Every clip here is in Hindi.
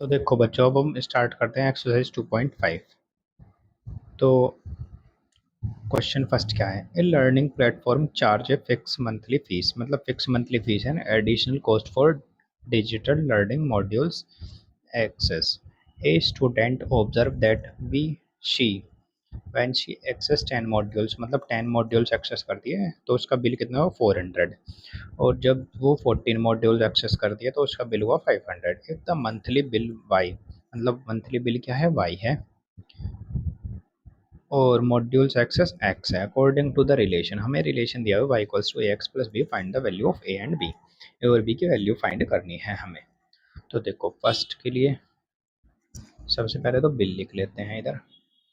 तो देखो बच्चों, अब हम स्टार्ट करते हैं एक्सरसाइज 2.5। तो क्वेश्चन फर्स्ट क्या है? A learning platform charge a fix monthly fees, मतलब फिक्स मंथली फीस है additional cost for digital learning modules access. A student observe that we she when she access 10 modules, मतलब 10 मॉड्यूल्स एक्सेस करती है तो उसका बिल कितना हुआ 400। और जब वो 14 मॉड्यूल्स एक्सेस करती है तो उसका बिल हुआ 500। If the monthly bill Y, मतलब मंथली बिल क्या है? वाई है और मॉड्यूल्स एक्सेस एक्स है। अकॉर्डिंग टू द रिलेशन, हमें रिलेशन दिया हुआ y equals to X plus B, find the value of A and B. A और बी की वैल्यू फाइंड करनी है हमें। तो देखो फर्स्ट के लिए सबसे पहले तो बिल लिख लेते हैं इधर।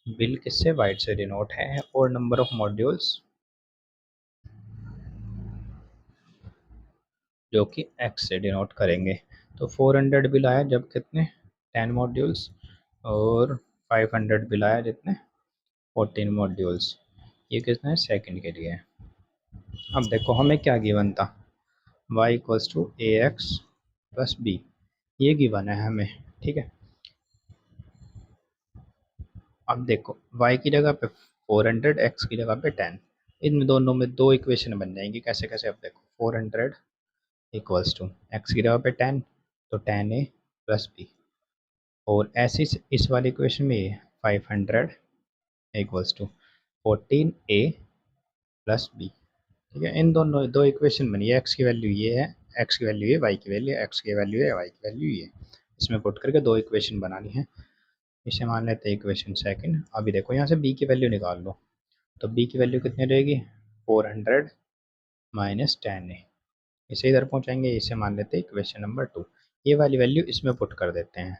बिल किससे? वाइट से डिनोट है और नंबर ऑफ मॉड्यूल्स जो कि एक्स से डिनोट करेंगे। तो 400 बिल आया जब कितने 10 मॉड्यूल्स, और 500 बिल आया जितने 14 मॉड्यूल्स। ये कितने सेकंड के लिए है। अब देखो हमें क्या गिवन था, y equals to A X plus B, ये गिवन है हमें। ठीक है, अब देखो y की जगह पे 400, x की जगह पे 10। इन दोनों में दो इक्वेशन बन जाएंगी। कैसे कैसे? अब देखो 400 इक्वल्स टू एक्स की जगह पे 10, तो 10a प्लस बी। और ऐसे इस वाली इक्वेशन में ये 500 equals to 14a plus B. ठीक है, इन दोनों दो इक्वेशन बनी है। एक्स की वैल्यू ये है, एक्स की वैल्यू ये, वाई की वैल्यू एक्स की वैल्यू है, वाई की वैल्यू ये। इसमें पुट करके दो इक्वेशन बनानी है। इसे मान लेते हैं इक्वेशन सेकंड। अभी देखो यहाँ से बी की वैल्यू निकाल लो, तो बी की वैल्यू कितनी रहेगी? 400 माइनस 10 ए। इसे इधर पहुँचाएंगे, इसे मान लेते हैं इक्वेशन नंबर 2। ये वाली वैल्यू इसमें पुट कर देते हैं।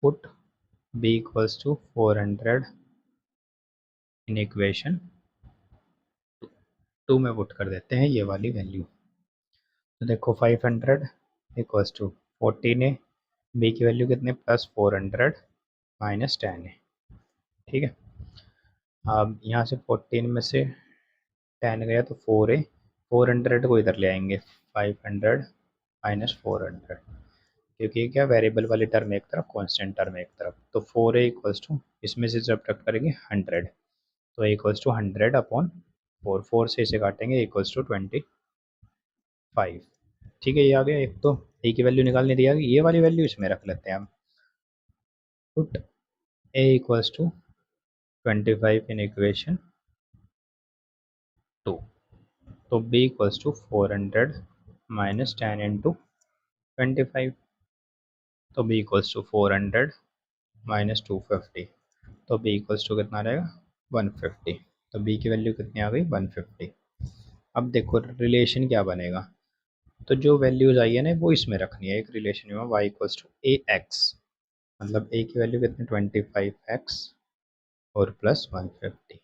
Put B equals to 400 in equation 2 में पुट कर देते हैं ये वाली वैल्यू। तो देखो 500 इक्वल्स टू 14 ए, बी की वैल्यू कितने? प्लस 400 माइनस 10 है। ठीक है, अब यहाँ से 14 में से 10 गया तो 4 है। 400 को इधर ले आएंगे, 500 माइनस 400, क्योंकि ये क्या वेरिएबल वाली टर्म एक तरफ, कांस्टेंट टर्म एक तरफ। तो 4 इक्वल्स टू, इसमें से सब्ट्रैक्ट करेंगे 100, तो इक्वल्स टू 100 अपॉन 4। 4 से इसे काटेंगे इक्वल्स टू 25। ठीक है, ये आ गया एक। तो ए की वैल्यू निकालने दिया, ये वाली वैल्यू इसमें रख लेते हैं हम। Put A equals to 25 in equation 2। तो b equals to 400 minus 10 into 25। तो b इक्वल्स टू 400 माइनस 250, तो b इक्वल्स टू कितना रहेगा? 150। तो b की वैल्यू कितनी आ गई? 150। अब देखो रिलेशन क्या बनेगा, तो जो वैल्यूज आई है ना वो इसमें रखनी है एक रिलेशन में। y equals to A X, मतलब a की वैल्यू कितनी? 25x और प्लस 150।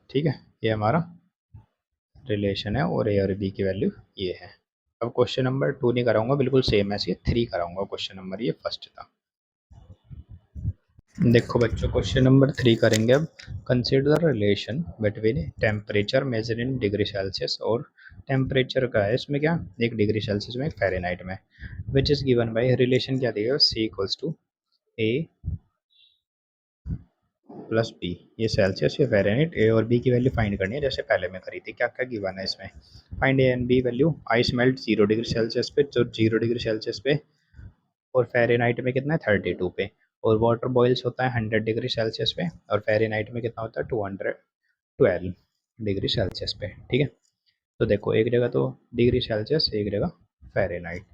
ठीक है, ये हमारा रिलेशन है और ए और बी की वैल्यू ये है। अब क्वेश्चन नंबर 2 नहीं कराऊंगा, बिल्कुल सेम ऐसे 3 कराऊंगा। क्वेश्चन नंबर ये फर्स्ट था। देखो बच्चों क्वेश्चन नंबर 3 करेंगे अब। Consider the relation between temperature measure in degree Celsius, और टेम्परेचर का है इसमें क्या? एक डिग्री सेल्सियस में, एक फ़ारेनहाइट में। Which is given by, relation क्या दिया? C equals to A plus B. ये सेल्सियस या फ़ारेनहाइट। ए और बी की वैल्यू फाइंड करनी है जैसे पहले में करी थी। क्या क्या गिवन है इसमें? Find A and B value. Ice melt 0 degree Celsius पे, तो 0 डिग्री सेल्सियस पे, और फ़ारेनहाइट में कितना है? 32 पे। और वाटर बॉइल्स होता है 100 डिग्री सेल्सियस पे, और फ़ारेनहाइट में कितना होता है? 212 डिग्री सेल्सियस पे। ठीक है, तो देखो एक जगह तो डिग्री सेल्सियस, एक जगह फ़ारेनहाइट।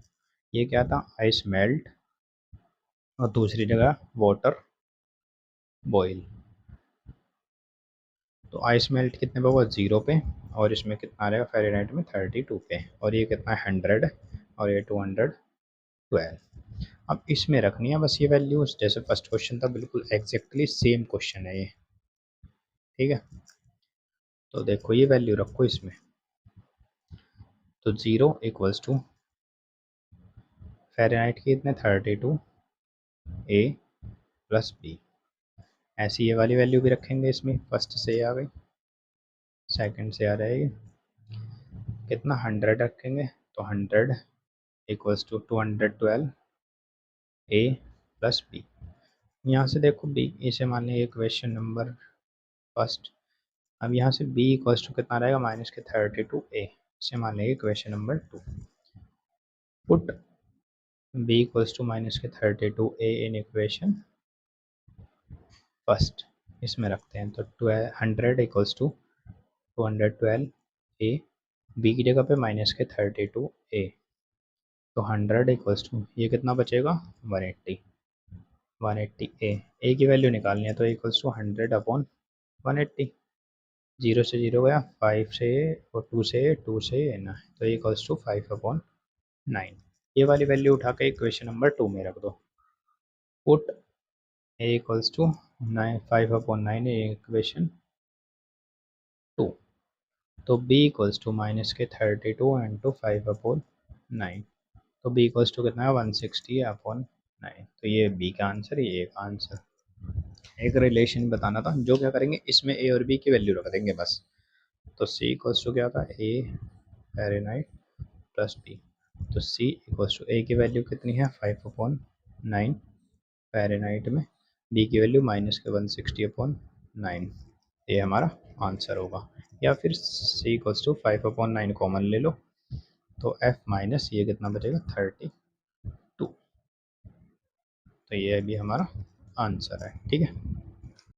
ये क्या था? आइस मेल्ट, और दूसरी जगह वाटर बॉयल। तो आइस मेल्ट कितने पे हुआ? 0 पे, और इसमें कितना रहेगा फ़ारेनहाइट में? 32 पे, और ये कितना है? 100, और ये 212। अब इसमें रखनी है बस ये वैल्यूज, जैसे फर्स्ट क्वेश्चन था बिल्कुल एग्जैक्टली सेम क्वेश्चन है ये। ठीक है, तो देखो ये वैल्यू रखो इसमें। तो 0 इक्वल्स टू फ़ारेनहाइट की इतने 32 ए प्लस बी। ऐसी ये वाली वैल्यू भी रखेंगे इसमें। फर्स्ट से आ गई, सेकंड से आ रहेगी कितना? 100 रखेंगे, तो 100 equals to 212 A plus B. यहाँ से देखो बी, इसे मान लिया इक्वेशन नंबर फर्स्ट। अब यहाँ से बी इक्वल्स टू कितना रहेगा, -32 ए, इसे मान लेंगे equation number 2। Put B equals to -32 A in equation first, इसमें रखते हैं तो 100 इक्वल्स टू 212 ए, बी की जगह पे -32 ए, तो 100 इक्वल्स टू ये कितना बचेगा 180, 180 ए की वैल्यू निकालनी है तो इक्वल्स टू 100/180, 0 से 0 गया, 5 से और 2 से 2 से ना, तो इक्वल्स टू 5/9। ये वाली वैल्यू उठा के इक्वेशन नंबर 2 में रख दो। Put A equals to 5/9 equation 2, तो बी इक्वल्स टू -32 इंटू 5/9, तो बी इक्वल्स टू कितना है 160/9। तो ये बी का आंसर, ये का आंसर। एक रिलेशन बताना था, जो क्या करेंगे इसमें ए और बी की वैल्यू रख देंगे बस। तो सी इक्वल्स टू क्या था, ए फ़ारेनहाइट प्लस बी, तो सी इक्वल्स टू ए की वैल्यू कितनी है 5/9 फ़ारेनहाइट में, बी की वैल्यू -160/9, ये हमारा आंसर होगा। या फिर सी इक्वल्स टू 5/9 कॉमन ले लो, तो एफ माइनस ये कितना बचेगा 32, तो ये भी हमारा आंसर है। ठीक है।